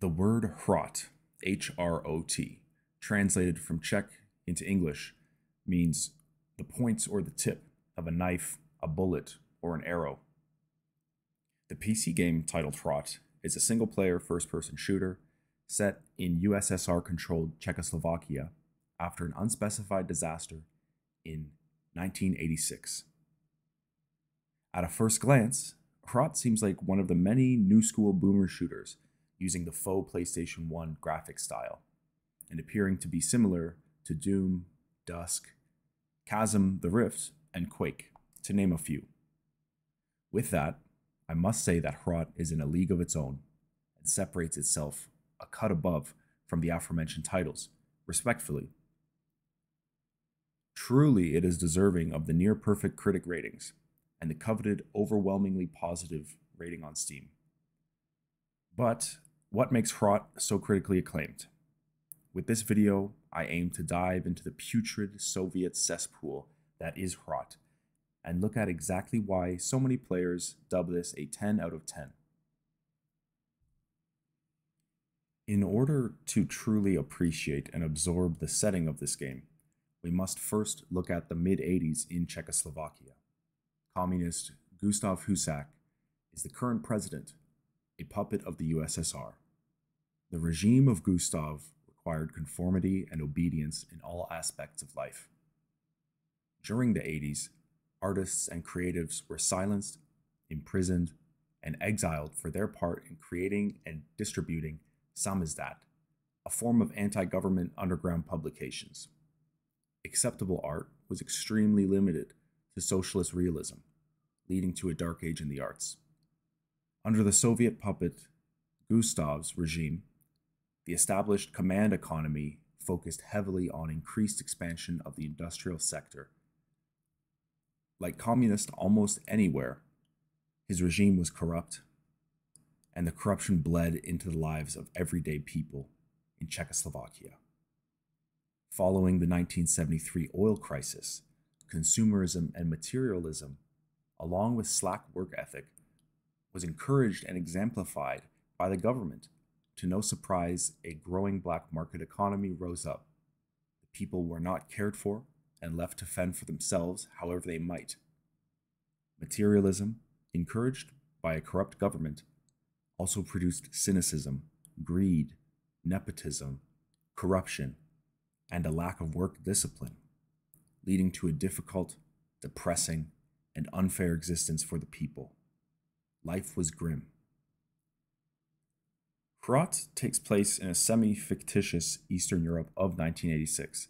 The word HROT, H-R-O-T, translated from Czech into English, means the point or the tip of a knife, a bullet, or an arrow. The PC game titled HROT is a single-player first-person shooter set in USSR-controlled Czechoslovakia after an unspecified disaster in 1986. At a first glance, HROT seems like one of the many new-school boomer shooters using the faux PlayStation 1 graphic style, and appearing to be similar to Doom, Dusk, Chasm the Rift, and Quake, to name a few. With that, I must say that HROT is in a league of its own, and separates itself a cut above from the aforementioned titles, respectfully. Truly, it is deserving of the near-perfect critic ratings, and the coveted overwhelmingly positive rating on Steam. But what makes HROT so critically acclaimed? With this video, I aim to dive into the putrid Soviet cesspool that is HROT, and look at exactly why so many players dub this a 10 out of 10. In order to truly appreciate and absorb the setting of this game, we must first look at the mid-80s in Czechoslovakia. Communist Gustav Husak is the current president, a puppet of the USSR. The regime of Gustav required conformity and obedience in all aspects of life. During the 80s, artists and creatives were silenced, imprisoned, and exiled for their part in creating and distributing samizdat, a form of anti-government underground publications. Acceptable art was extremely limited to socialist realism, leading to a dark age in the arts. Under the Soviet puppet Gustav's regime, the established command economy focused heavily on increased expansion of the industrial sector. Like communist almost anywhere, his regime was corrupt, and the corruption bled into the lives of everyday people in Czechoslovakia. Following the 1973 oil crisis, consumerism and materialism, along with slack work ethic, was encouraged and exemplified by the government. To no surprise, a growing black market economy rose up. The people were not cared for and left to fend for themselves however they might. Materialism, encouraged by a corrupt government, also produced cynicism, greed, nepotism, corruption, and a lack of work discipline, leading to a difficult, depressing, and unfair existence for the people. Life was grim. HROT takes place in a semi-fictitious Eastern Europe of 1986.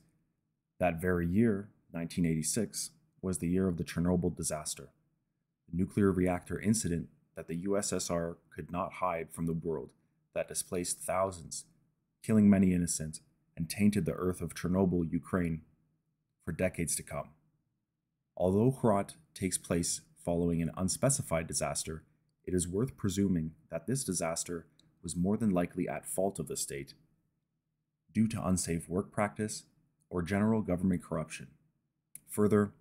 That very year, 1986, was the year of the Chernobyl disaster, the nuclear reactor incident that the USSR could not hide from the world, that displaced thousands, killing many innocent, and tainted the earth of Chernobyl, Ukraine, for decades to come. Although HROT takes place following an unspecified disaster, it is worth presuming that this disaster was more than likely at fault of the state, due to unsafe work practice or general government corruption. Further,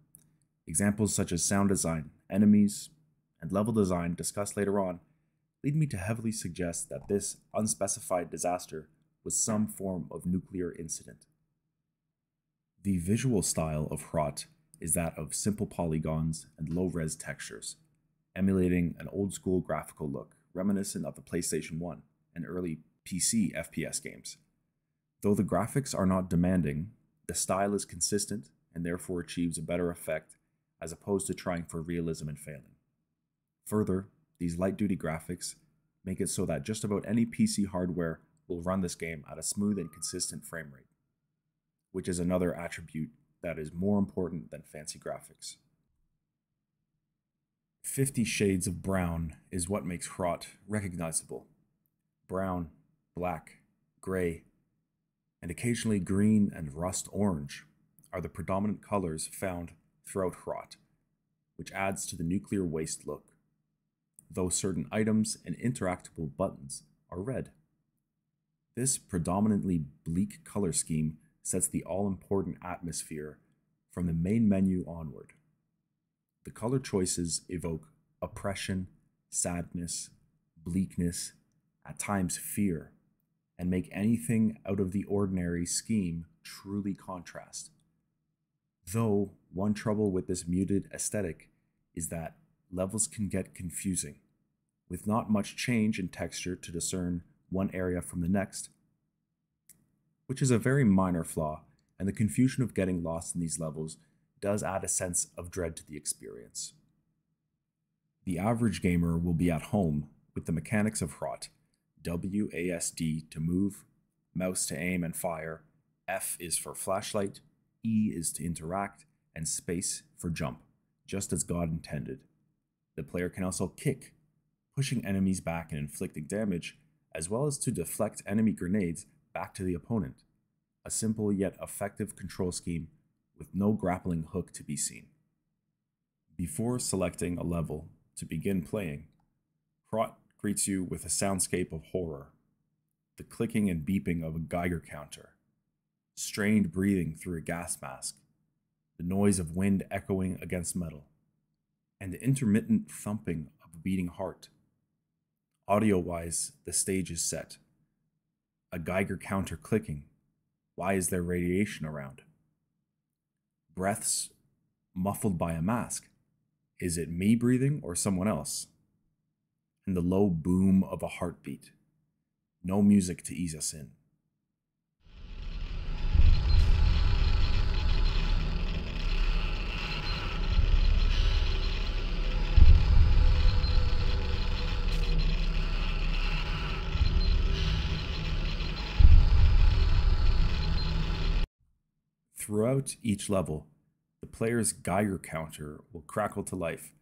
examples such as sound design, enemies, and level design discussed later on lead me to heavily suggest that this unspecified disaster was some form of nuclear incident. The visual style of HROT is that of simple polygons and low-res textures, emulating an old-school graphical look reminiscent of the PlayStation 1 and early PC FPS games. Though the graphics are not demanding, the style is consistent and therefore achieves a better effect as opposed to trying for realism and failing. Further, these light-duty graphics make it so that just about any PC hardware will run this game at a smooth and consistent frame rate, which is another attribute that is more important than fancy graphics. 50 shades of brown is what makes HROT recognizable. Brown, black, gray, and occasionally green and rust orange are the predominant colors found throughout HROT, which adds to the nuclear waste look, though certain items and interactable buttons are red. This predominantly bleak color scheme sets the all-important atmosphere from the main menu onward. The color choices evoke oppression, sadness, bleakness, at times fear, and make anything out of the ordinary scheme truly contrast. Though, one trouble with this muted aesthetic is that levels can get confusing, with not much change in texture to discern one area from the next, which is a very minor flaw, and the confusion of getting lost in these levels does add a sense of dread to the experience. The average gamer will be at home with the mechanics of HROT, WASD to move, mouse to aim and fire, F is for flashlight, E is to interact, and space for jump, just as God intended. The player can also kick, pushing enemies back and inflicting damage, as well as to deflect enemy grenades back to the opponent. A simple yet effective control scheme with no grappling hook to be seen. Before selecting a level to begin playing, HROT greets you with a soundscape of horror, the clicking and beeping of a Geiger counter, strained breathing through a gas mask, the noise of wind echoing against metal, and the intermittent thumping of a beating heart. Audio-wise, the stage is set. A Geiger counter clicking. Why is there radiation around? Breaths muffled by a mask. Is it me breathing or someone else? And the low boom of a heartbeat. No music to ease us in. Throughout each level, the player's Geiger counter will crackle to life,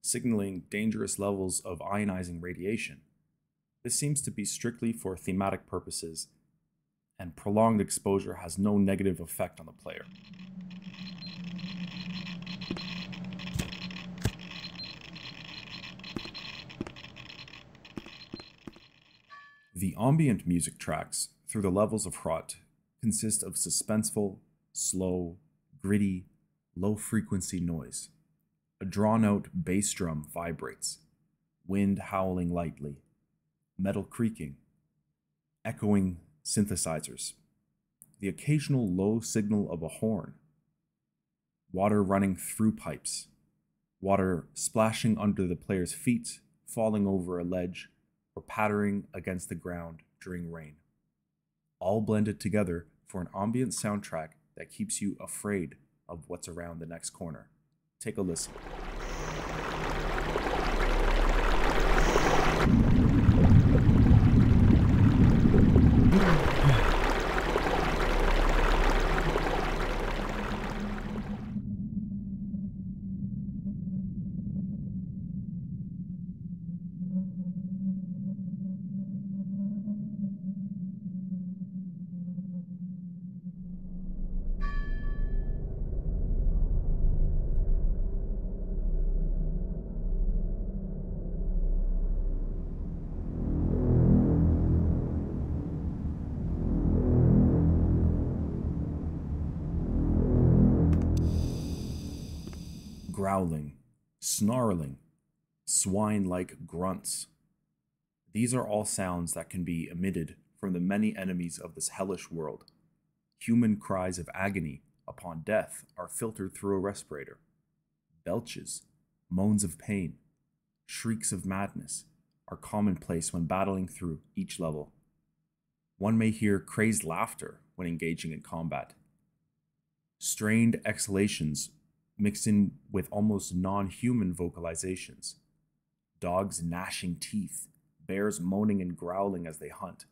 signaling dangerous levels of ionizing radiation. This seems to be strictly for thematic purposes, and prolonged exposure has no negative effect on the player. The ambient music tracks through the levels of HROT consist of suspenseful, slow, gritty, low-frequency noise. A drawn-out bass drum vibrates, wind howling lightly, metal creaking, echoing synthesizers, the occasional low signal of a horn, water running through pipes, water splashing under the player's feet, falling over a ledge, or pattering against the ground during rain. All blended together for an ambient soundtrack that keeps you afraid of what's around the next corner. Take a listen. Growling, snarling, swine-like grunts. These are all sounds that can be emitted from the many enemies of this hellish world. Human cries of agony upon death are filtered through a respirator. Belches, moans of pain, shrieks of madness are commonplace when battling through each level. One may hear crazed laughter when engaging in combat. Strained exhalations mixed in with almost non-human vocalizations. Dogs gnashing teeth, bears moaning and growling as they hunt.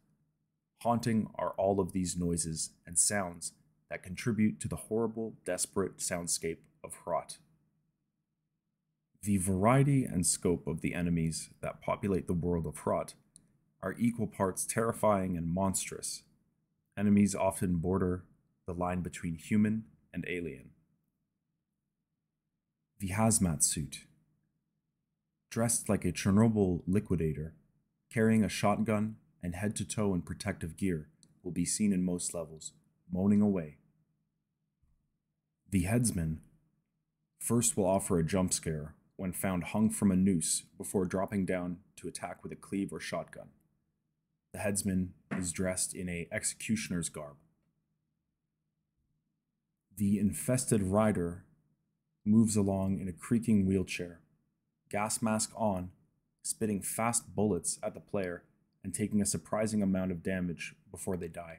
Haunting are all of these noises and sounds that contribute to the horrible, desperate soundscape of HROT. The variety and scope of the enemies that populate the world of HROT are equal parts terrifying and monstrous. Enemies often border the line between human and alien. The hazmat suit. Dressed like a Chernobyl liquidator, carrying a shotgun and head-to-toe in protective gear, will be seen in most levels, moaning away. The headsman first will offer a jump scare when found hung from a noose before dropping down to attack with a cleave or shotgun. The headsman is dressed in a executioner's garb. The infested rider moves along in a creaking wheelchair, gas mask on, spitting fast bullets at the player and taking a surprising amount of damage before they die.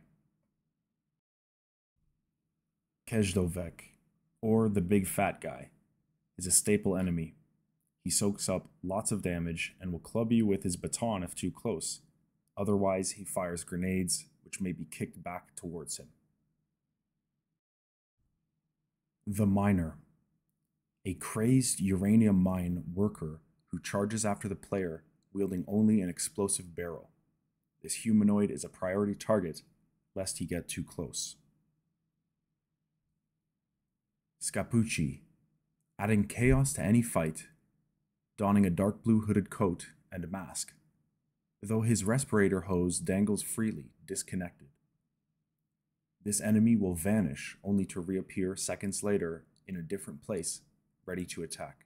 Kejdovek, or the big fat guy, is a staple enemy. He soaks up lots of damage and will club you with his baton if too close. Otherwise, he fires grenades, which may be kicked back towards him. The Miner, a crazed uranium mine worker who charges after the player wielding only an explosive barrel. This humanoid is a priority target, lest he get too close. Scapucci, adding chaos to any fight, donning a dark blue hooded coat and mask, though his respirator hose dangles freely, disconnected. This enemy will vanish only to reappear seconds later in a different place, ready to attack.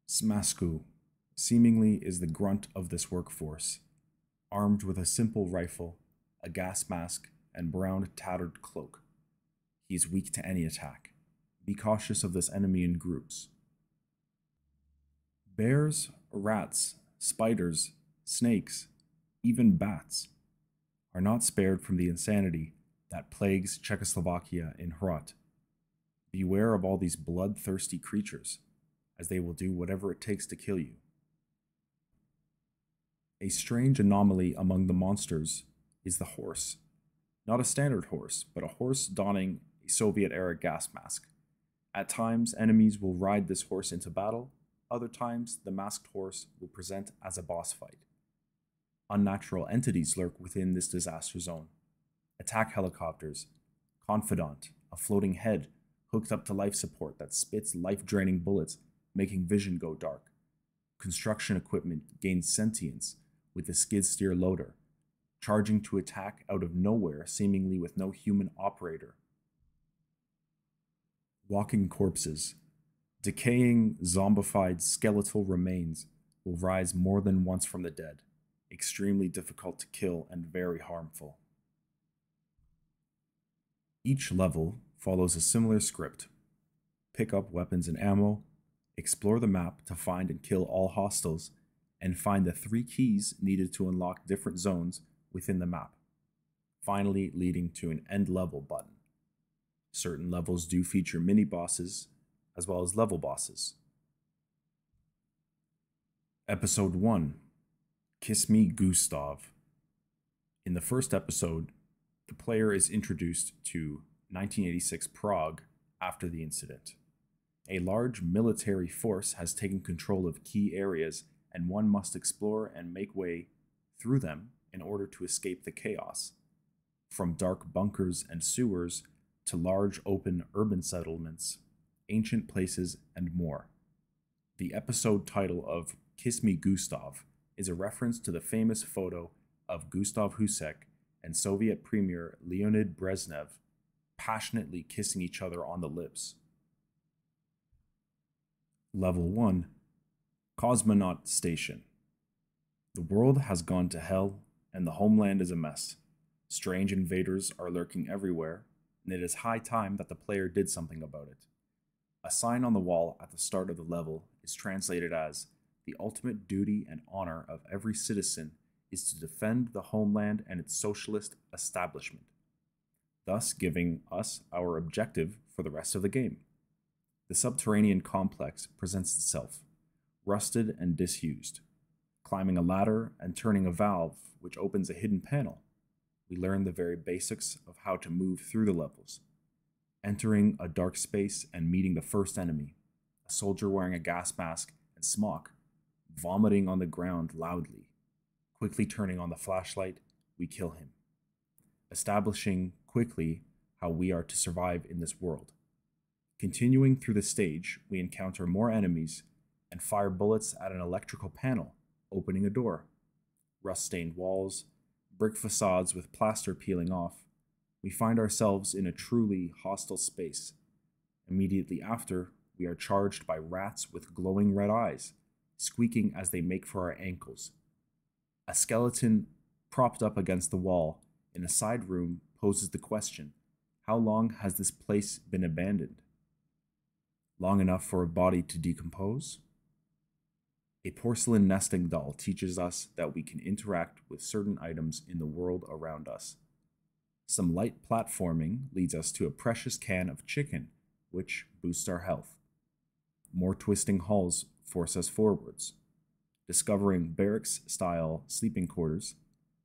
Smasku seemingly is the grunt of this workforce, armed with a simple rifle, a gas mask, and brown tattered cloak. He is weak to any attack. Be cautious of this enemy in groups. Bears, rats, spiders, snakes, even bats are not spared from the insanity that plagues Czechoslovakia in HROT. Beware of all these bloodthirsty creatures, as they will do whatever it takes to kill you. A strange anomaly among the monsters is the horse. Not a standard horse, but a horse donning a Soviet-era gas mask. At times, enemies will ride this horse into battle. Other times, the masked horse will present as a boss fight. Unnatural entities lurk within this disaster zone. Attack helicopters, Confidant, a floating head hooked up to life support that spits life-draining bullets, making vision go dark. Construction equipment gains sentience with a skid-steer loader, charging to attack out of nowhere seemingly with no human operator. Walking corpses, decaying, zombified skeletal remains will rise more than once from the dead, extremely difficult to kill and very harmful. Each level follows a similar script. Pick up weapons and ammo, explore the map to find and kill all hostiles, and find the 3 keys needed to unlock different zones within the map, finally leading to an end level button. Certain levels do feature mini-bosses, as well as level bosses. Episode 1, Kiss Me Gustav. In the first episode, the player is introduced to 1986 Prague after the incident. A large military force has taken control of key areas, and one must explore and make way through them in order to escape the chaos. From dark bunkers and sewers to large open urban settlements, ancient places, and more. The episode title of Kiss Me Gustav is a reference to the famous photo of Gustav Husek and Soviet Premier Leonid Brezhnev passionately kissing each other on the lips. Level 1, Cosmonaut Station. The world has gone to hell, and the homeland is a mess. Strange invaders are lurking everywhere, and it is high time that the player did something about it. A sign on the wall at the start of the level is translated as, "The ultimate duty and honor of every citizen is to defend the homeland and its socialist establishment," thus giving us our objective for the rest of the game. The subterranean complex presents itself, rusted and disused. Climbing a ladder and turning a valve which opens a hidden panel, we learn the very basics of how to move through the levels. Entering a dark space and meeting the first enemy, a soldier wearing a gas mask and smock, vomiting on the ground loudly. Quickly turning on the flashlight, we kill him, establishing quickly how we are to survive in this world. Continuing through the stage, we encounter more enemies and fire bullets at an electrical panel, opening a door. Rust-stained walls, brick facades with plaster peeling off. We find ourselves in a truly hostile space. Immediately after, we are charged by rats with glowing red eyes, squeaking as they make for our ankles. A skeleton propped up against the wall in a side room poses the question, how long has this place been abandoned? Long enough for a body to decompose? A porcelain nesting doll teaches us that we can interact with certain items in the world around us. Some light platforming leads us to a precious can of chicken, which boosts our health. More twisting halls force us forwards. Discovering barracks-style sleeping quarters,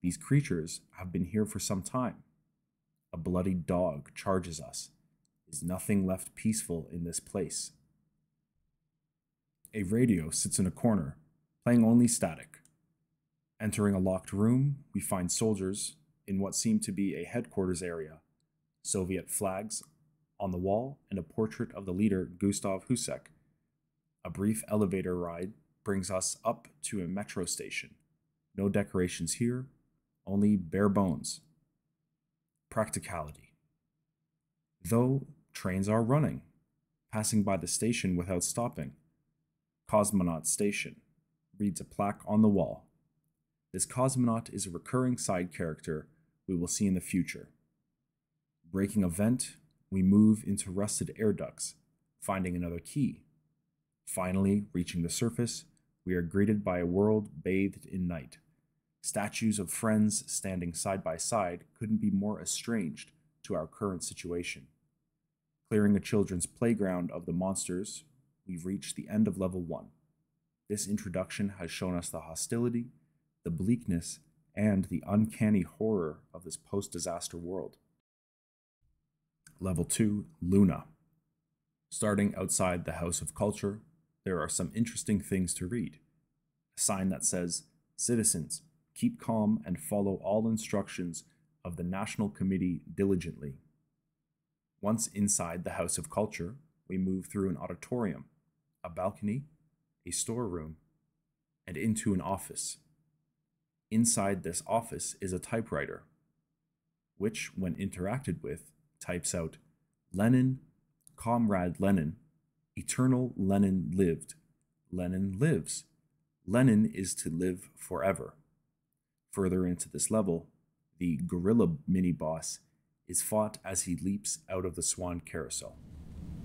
these creatures have been here for some time. A bloody dog charges us. Is nothing left peaceful in this place? A radio sits in a corner, playing only static. Entering a locked room, we find soldiers in what seem to be a headquarters area, Soviet flags on the wall, and a portrait of the leader Gustav Husek. A brief elevator ride brings us up to a metro station. No decorations here, only bare bones. Practicality. Though trains are running, passing by the station without stopping. Cosmonaut Station reads a plaque on the wall. This cosmonaut is a recurring side character we will see in the future. Breaking a vent, we move into rusted air ducts, finding another key. Finally, reaching the surface, we are greeted by a world bathed in night. Statues of friends standing side by side couldn't be more estranged to our current situation. Clearing a children's playground of the monsters, we've reached the end of level 1. This introduction has shown us the hostility, the bleakness, and the uncanny horror of this post-disaster world. Level 2, Luna. Starting outside the House of Culture, there are some interesting things to read. A sign that says, "Citizens, keep calm and follow all instructions of the National Committee diligently." Once inside the House of Culture, we move through an auditorium, a balcony, a storeroom, and into an office. Inside this office is a typewriter, which, when interacted with, types out, "Lenin, Comrade Lenin, eternal Lenin lived. Lenin lives. Lenin is to live forever." Further into this level, the gorilla mini-boss is fought as he leaps out of the swan carousel.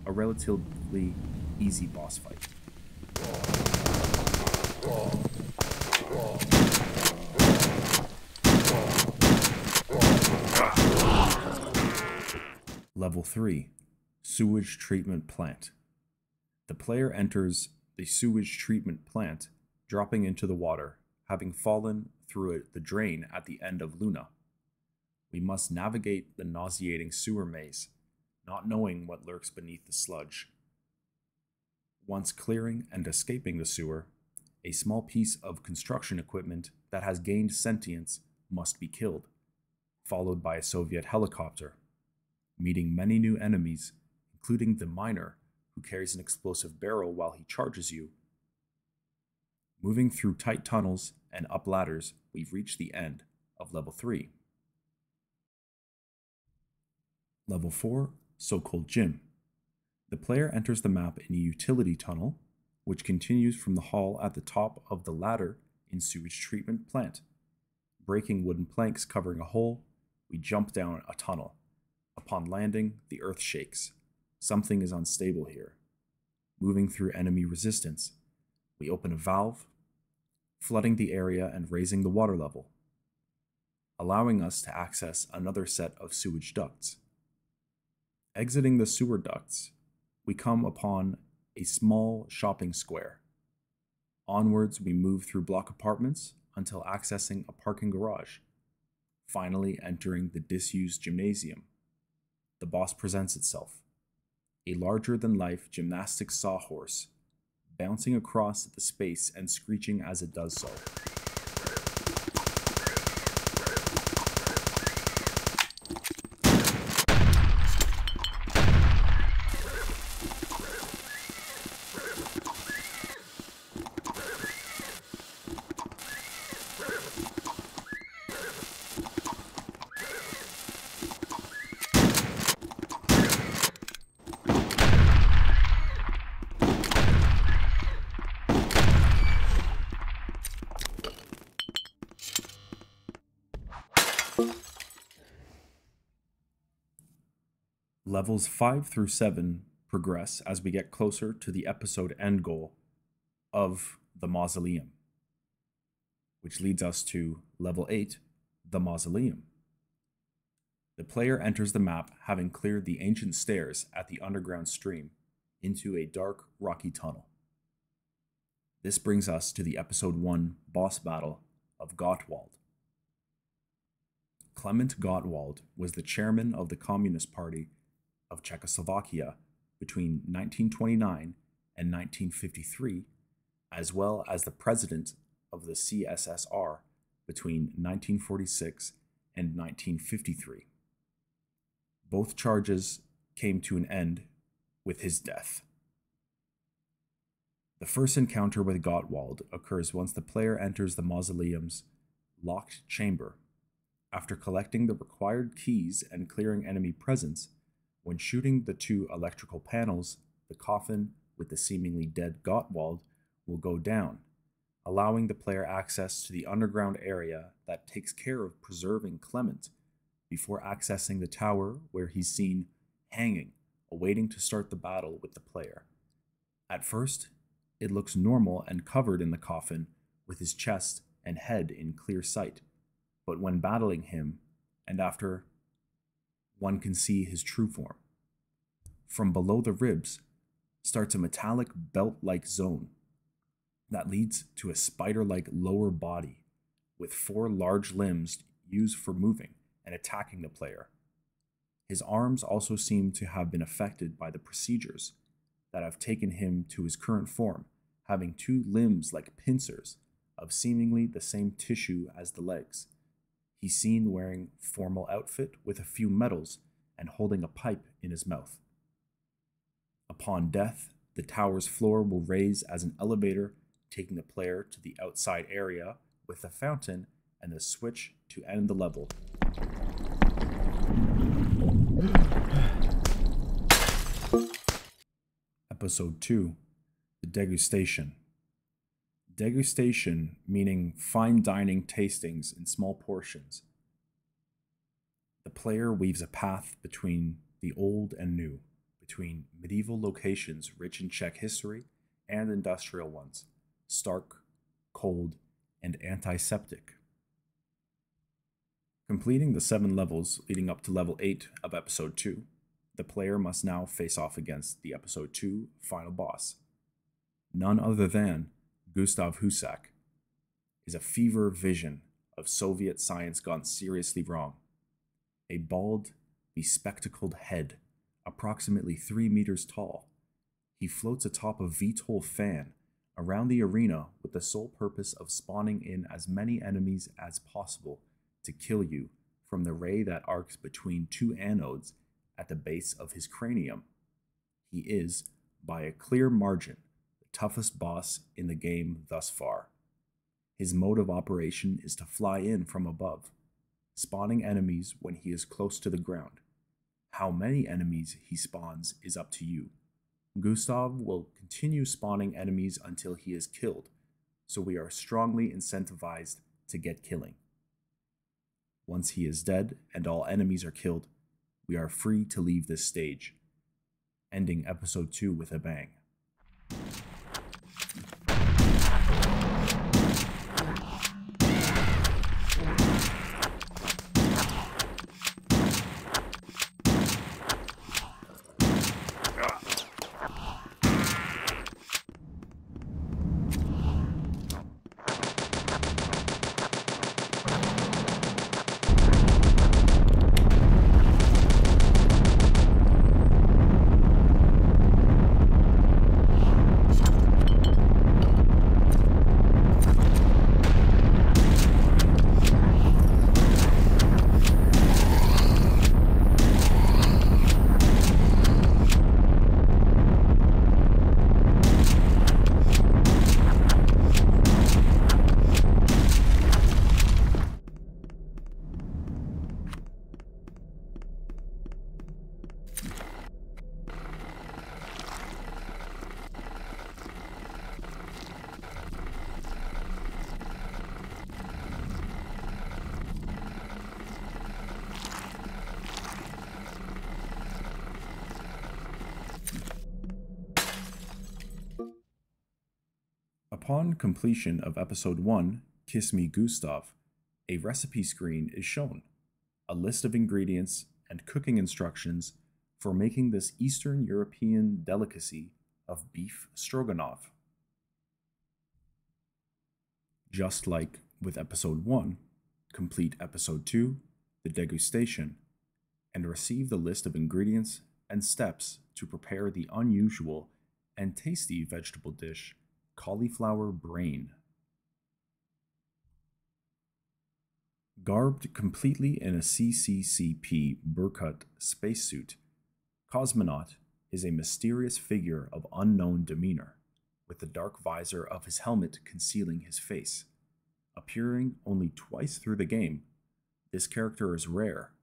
A relatively easy boss fight. Level 3, Sewage Treatment Plant. The player enters the sewage treatment plant, dropping into the water, having fallen through the drain at the end of Luna. We must navigate the nauseating sewer maze, not knowing what lurks beneath the sludge. Once clearing and escaping the sewer, a small piece of construction equipment that has gained sentience must be killed, followed by a Soviet helicopter, meeting many new enemies, including the miner who carries an explosive barrel while he charges you. Moving through tight tunnels and up ladders, we've reached the end of Level 3. Level 4, So-Called Gym. The player enters the map in a utility tunnel, which continues from the hall at the top of the ladder in sewage treatment plant. Breaking wooden planks covering a hole, we jump down a tunnel. Upon landing, the earth shakes. Something is unstable here. Moving through enemy resistance, we open a valve, flooding the area and raising the water level, allowing us to access another set of sewage ducts. Exiting the sewer ducts, we come upon a small shopping square. Onwards, we move through block apartments until accessing a parking garage, finally entering the disused gymnasium. The boss presents itself, a larger-than-life gymnastics sawhorse, bouncing across the space and screeching as it does so. Levels 5 through 7 progress as we get closer to the episode end goal of the Mausoleum, which leads us to Level 8, the Mausoleum. The player enters the map having cleared the ancient stairs at the underground stream into a dark, rocky tunnel. This brings us to the Episode 1 boss battle of Gottwald. Klement Gottwald was the chairman of the Communist Party of Czechoslovakia between 1929 and 1953, as well as the president of the CSSR between 1946 and 1953. Both charges came to an end with his death. The first encounter with Gottwald occurs once the player enters the mausoleum's locked chamber. After collecting the required keys and clearing enemy presence, when shooting the 2 electrical panels, the coffin with the seemingly dead Gottwald will go down, allowing the player access to the underground area that takes care of preserving Klement before accessing the tower where he's seen hanging, awaiting to start the battle with the player. At first, it looks normal and covered in the coffin with his chest and head in clear sight, but when battling him, and after, one can see his true form. From below the ribs starts a metallic belt-like zone that leads to a spider-like lower body with 4 large limbs used for moving and attacking the player. His arms also seem to have been affected by the procedures that have taken him to his current form, having 2 limbs like pincers of seemingly the same tissue as the legs. He's seen wearing formal outfit with a few medals and holding a pipe in his mouth. Upon death, the tower's floor will raise as an elevator, taking the player to the outside area with a fountain and a switch to end the level. Episode 2, the Degustation. Degustation meaning fine dining tastings in small portions. The player weaves a path between the old and new, between medieval locations rich in Czech history and industrial ones, stark, cold, and antiseptic. Completing the 7 levels leading up to level 8 of Episode 2, the player must now face off against the Episode 2 final boss. None other than Gustav Husak is a fever vision of Soviet science gone seriously wrong. A bald, bespectacled head, approximately 3 meters tall. He floats atop a VTOL fan around the arena with the sole purpose of spawning in as many enemies as possible to kill you from the ray that arcs between 2 anodes at the base of his cranium. He is, by a clear margin, the toughest boss in the game thus far. His mode of operation is to fly in from above, spawning enemies when he is close to the ground. How many enemies he spawns is up to you. Gustav will continue spawning enemies until he is killed, so we are strongly incentivized to get killing. Once he is dead and all enemies are killed, we are free to leave this stage, ending Episode 2 with a bang. Upon completion of Episode 1, Kiss Me Gustav, a recipe screen is shown, a list of ingredients and cooking instructions for making this Eastern European delicacy of beef stroganoff. Just like with Episode 1, complete Episode 2, the degustation, and receive the list of ingredients and steps to prepare the unusual and tasty vegetable dish, cauliflower brain. Garbed completely in a CCCP Burkut spacesuit, Cosmonaut is a mysterious figure of unknown demeanor, with the dark visor of his helmet concealing his face. Appearing only twice through the game, this character is rare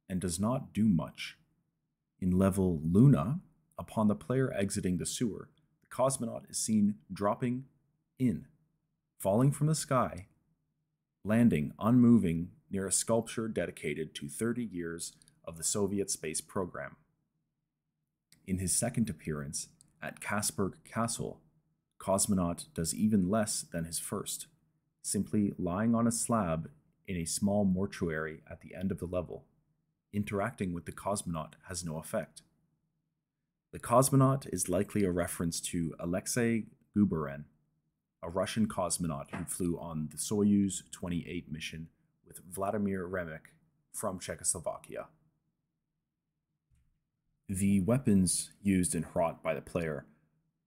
and does not do much. In level Luna, upon the player exiting the sewer, the cosmonaut is seen dropping in, falling from the sky, landing unmoving near a sculpture dedicated to 30 years of the Soviet space program. In his second appearance at Kasperg Castle, Cosmonaut does even less than his first, simply lying on a slab in a small mortuary at the end of the level. Interacting with the cosmonaut has no effect. The cosmonaut is likely a reference to Alexei Gubarin, a Russian cosmonaut who flew on the Soyuz 28 mission with Vladimir Remek from Czechoslovakia. The weapons used in HROT by the player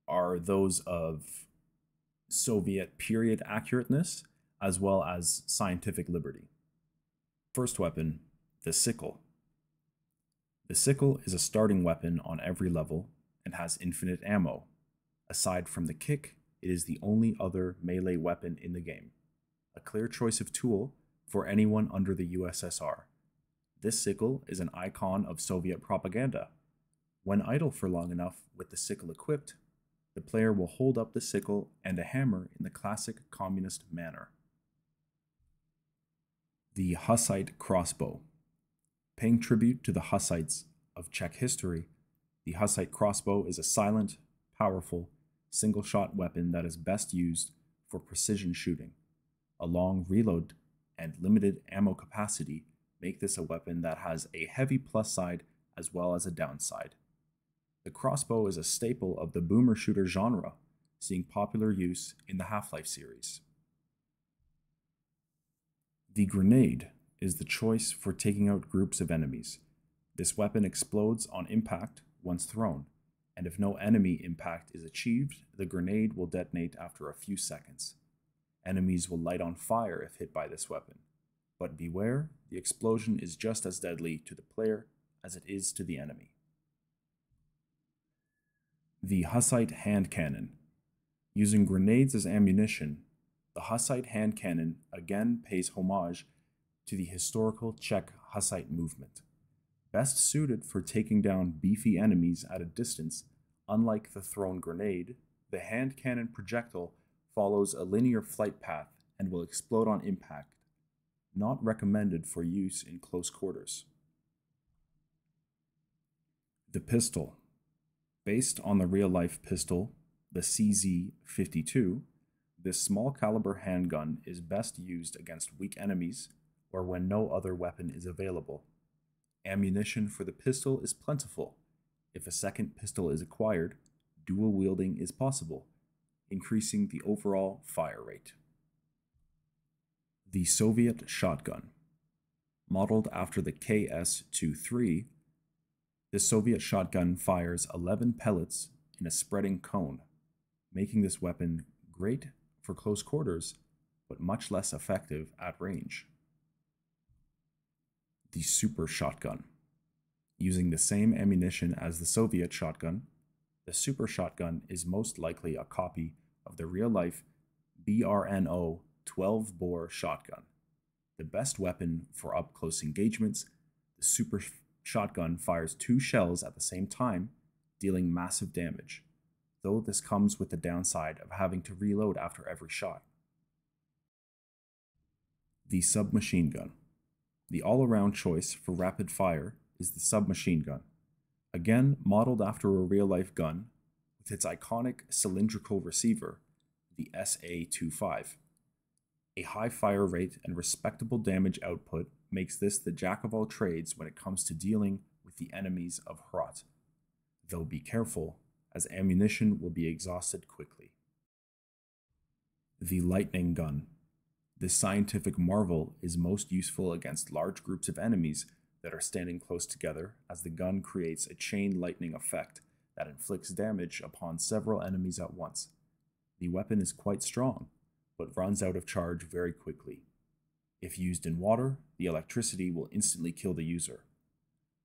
are those of Soviet period accurateness as well as scientific liberty. First weapon, the sickle. The sickle is a starting weapon on every level and has infinite ammo. Aside from the kick, it is the only other melee weapon in the game. A clear choice of tool for anyone under the USSR. This sickle is an icon of Soviet propaganda. When idle for long enough with the sickle equipped, the player will hold up the sickle and a hammer in the classic communist manner. The Hussite crossbow. Paying tribute to the Hussites of Czech history, the Hussite crossbow is a silent, powerful, single-shot weapon that is best used for precision shooting. A long reload and limited ammo capacity make this a weapon that has a heavy plus side as well as a downside. The crossbow is a staple of the boomer shooter genre, seeing popular use in the Half-Life series. The grenade is the choice for taking out groups of enemies. This weapon explodes on impact once thrown, and if no enemy impact is achieved, the grenade will detonate after a few seconds. Enemies will light on fire if hit by this weapon, but beware, the explosion is just as deadly to the player as it is to the enemy. The Hussite hand cannon. Using grenades as ammunition, the Hussite hand cannon again pays homage to the historical Czech Hussite movement. Best suited for taking down beefy enemies at a distance, unlike the thrown grenade, the hand cannon projectile follows a linear flight path and will explode on impact, not recommended for use in close quarters. The pistol. Based on the real-life pistol, the CZ-52, this small caliber handgun is best used against weak enemies or when no other weapon is available. Ammunition for the pistol is plentiful. If a second pistol is acquired, dual wielding is possible, increasing the overall fire rate. The Soviet shotgun. Modeled after the KS-23, the Soviet shotgun fires 11 pellets in a spreading cone, making this weapon great for close quarters, but much less effective at range. The super shotgun. Using the same ammunition as the Soviet shotgun, the super shotgun is most likely a copy of the real-life BRNO 12-bore shotgun. The best weapon for up-close engagements, the super shotgun fires 2 shells at the same time, dealing massive damage, though this comes with the downside of having to reload after every shot. The submachine gun. The all-around choice for rapid fire is the submachine gun, again modeled after a real-life gun. With its iconic cylindrical receiver, the SA-25. A high fire rate and respectable damage output makes this the jack of all trades when it comes to dealing with the enemies of HROT, though be careful, as ammunition will be exhausted quickly. The lightning gun. This scientific marvel is most useful against large groups of enemies that are standing close together, as the gun creates a chain lightning effect that inflicts damage upon several enemies at once. The weapon is quite strong, but runs out of charge very quickly. If used in water, the electricity will instantly kill the user.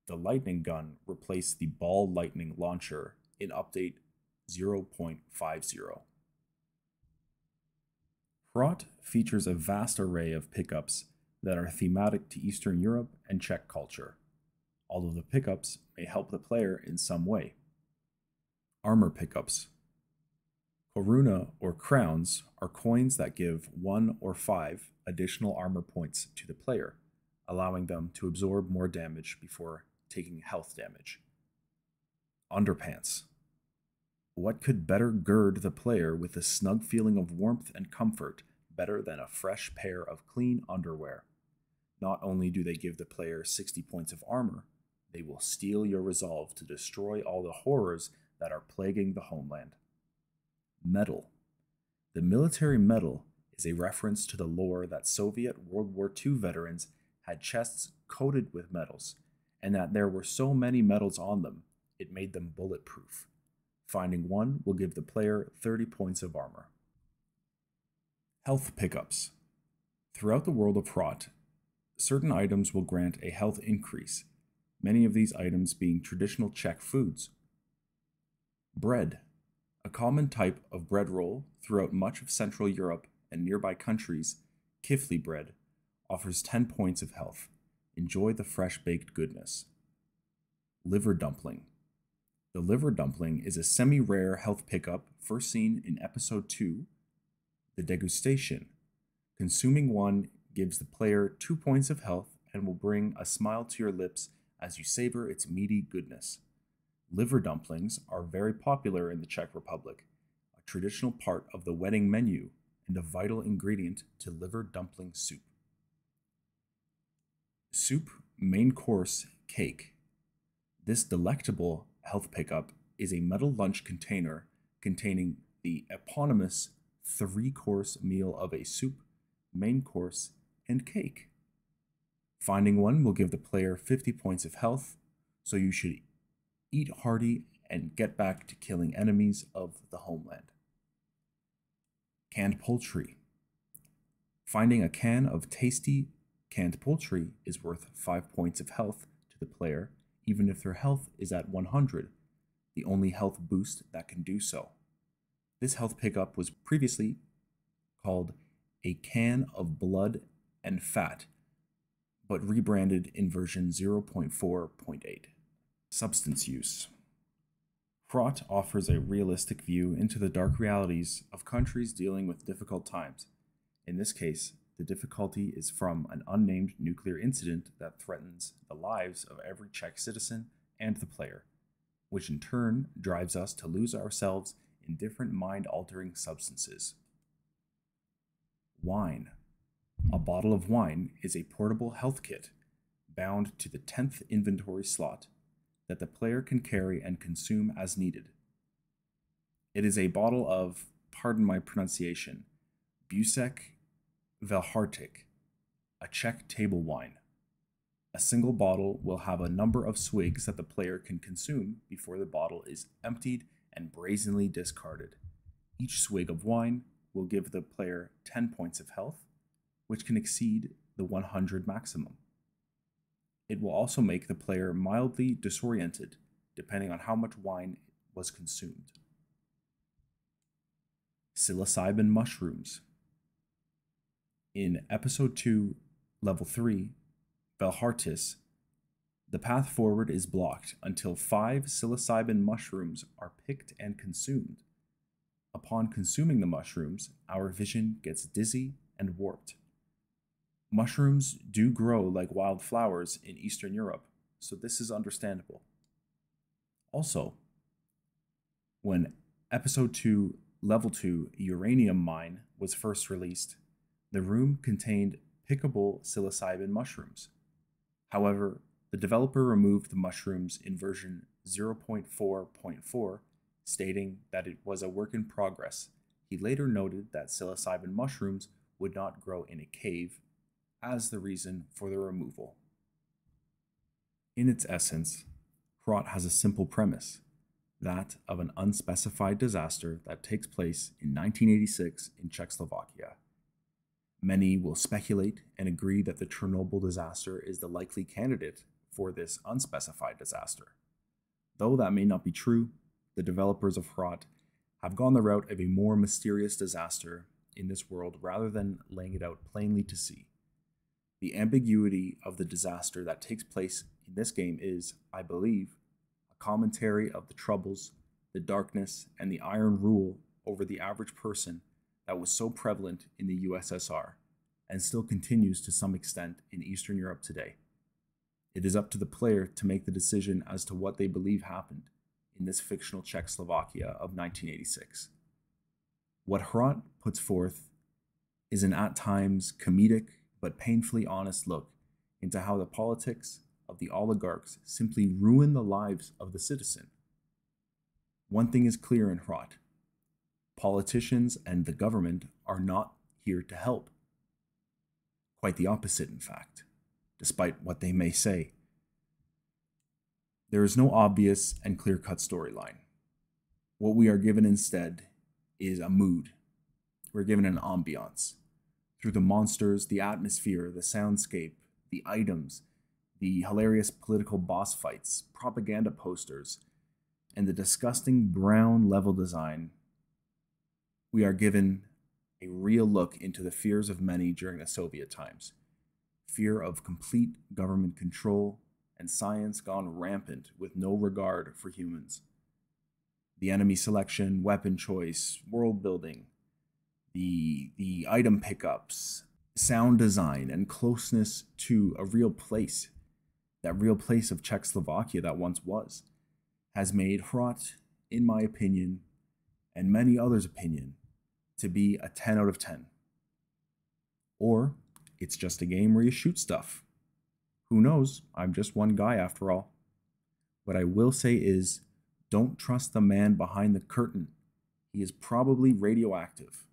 The lightning gun replaced the ball lightning launcher in update 0.50. HROT features a vast array of pickups that are thematic to Eastern Europe and Czech culture. All of the pickups may help the player in some way. Armor pickups. Koruna or crowns are coins that give 1 or 5 additional armor points to the player, allowing them to absorb more damage before taking health damage. Underpants. What could better gird the player with a snug feeling of warmth and comfort better than a fresh pair of clean underwear? Not only do they give the player 60 points of armor, they will steel your resolve to destroy all the horrors that are plaguing the homeland. Medal. The military medal is a reference to the lore that Soviet World War II veterans had chests coated with medals, and that there were so many medals on them, it made them bulletproof. Finding one will give the player 30 points of armor. Health pickups. Throughout the world of HROT, certain items will grant a health increase, many of these items being traditional Czech foods. Bread. A common type of bread roll throughout much of Central Europe and nearby countries, kifli bread, offers 10 points of health. Enjoy the fresh baked goodness. Liver dumpling. The liver dumpling is a semi-rare health pickup first seen in Episode 2, The Degustation. Consuming one gives the player 2 points of health and will bring a smile to your lips as you savor its meaty goodness. Liver dumplings are very popular in the Czech Republic, a traditional part of the wedding menu and a vital ingredient to liver dumpling soup. Soup main course cake. This delectable health pickup is a metal lunch container containing the eponymous 3-course meal of a soup, main course, and cake. Finding one will give the player 50 points of health, so you should eat hearty and get back to killing enemies of the homeland. Canned poultry. Finding a can of tasty canned poultry is worth 5 points of health to the player, even if their health is at 100, the only health boost that can do so. This health pickup was previously called a can of blood and fat, but rebranded in version 0.4.8. Substance use. HROT offers a realistic view into the dark realities of countries dealing with difficult times. In this case, the difficulty is from an unnamed nuclear incident that threatens the lives of every Czech citizen and the player, which in turn drives us to lose ourselves in different mind-altering substances. Wine. A bottle of wine is a portable health kit bound to the 10th inventory slot that the player can carry and consume as needed. It is a bottle of, pardon my pronunciation, Busek Velhartic, a Czech table wine. A single bottle will have a number of swigs that the player can consume before the bottle is emptied and brazenly discarded. Each swig of wine will give the player 10 points of health, which can exceed the 100 maximum. It will also make the player mildly disoriented, depending on how much wine was consumed. Psilocybin mushrooms. In Episode 2, Level 3, Velhartis, the path forward is blocked until 5 psilocybin mushrooms are picked and consumed. Upon consuming the mushrooms, our vision gets dizzy and warped. Mushrooms do grow like wildflowers in Eastern Europe, so this is understandable. Also, when Episode 2 Level 2 uranium mine was first released, the room contained pickable psilocybin mushrooms. However, the developer removed the mushrooms in version 0.4.4, stating that it was a work in progress. He later noted that psilocybin mushrooms would not grow in a cave as the reason for the removal. In its essence, HROT has a simple premise, that of an unspecified disaster that takes place in 1986 in Czechoslovakia. Many will speculate and agree that the Chernobyl disaster is the likely candidate for this unspecified disaster. Though that may not be true, the developers of HROT have gone the route of a more mysterious disaster in this world rather than laying it out plainly to see. The ambiguity of the disaster that takes place in this game is, I believe, a commentary of the troubles, the darkness, and the iron rule over the average person that was so prevalent in the USSR and still continues to some extent in Eastern Europe today. It is up to the player to make the decision as to what they believe happened in this fictional Czechoslovakia of 1986. What HROT puts forth is an at times comedic but painfully honest look into how the politics of the oligarchs simply ruin the lives of the citizen. One thing is clear in HROT: politicians and the government are not here to help. Quite the opposite, in fact, despite what they may say. There is no obvious and clear-cut storyline. What we are given instead is a mood. We're given an ambiance. Through the monsters, the atmosphere, the soundscape, the items, the hilarious political boss fights, propaganda posters, and the disgusting brown level design, we are given a real look into the fears of many during the Soviet times. Fear of complete government control and science gone rampant with no regard for humans. The enemy selection, weapon choice, world building, the item pickups, sound design, and closeness to a real place, that real place of Czechoslovakia that once was, has made HROT, in my opinion, and many others' opinion, to be a 10 out of 10. Or it's just a game where you shoot stuff. Who knows? I'm just one guy after all. What I will say is, don't trust the man behind the curtain. He is probably radioactive.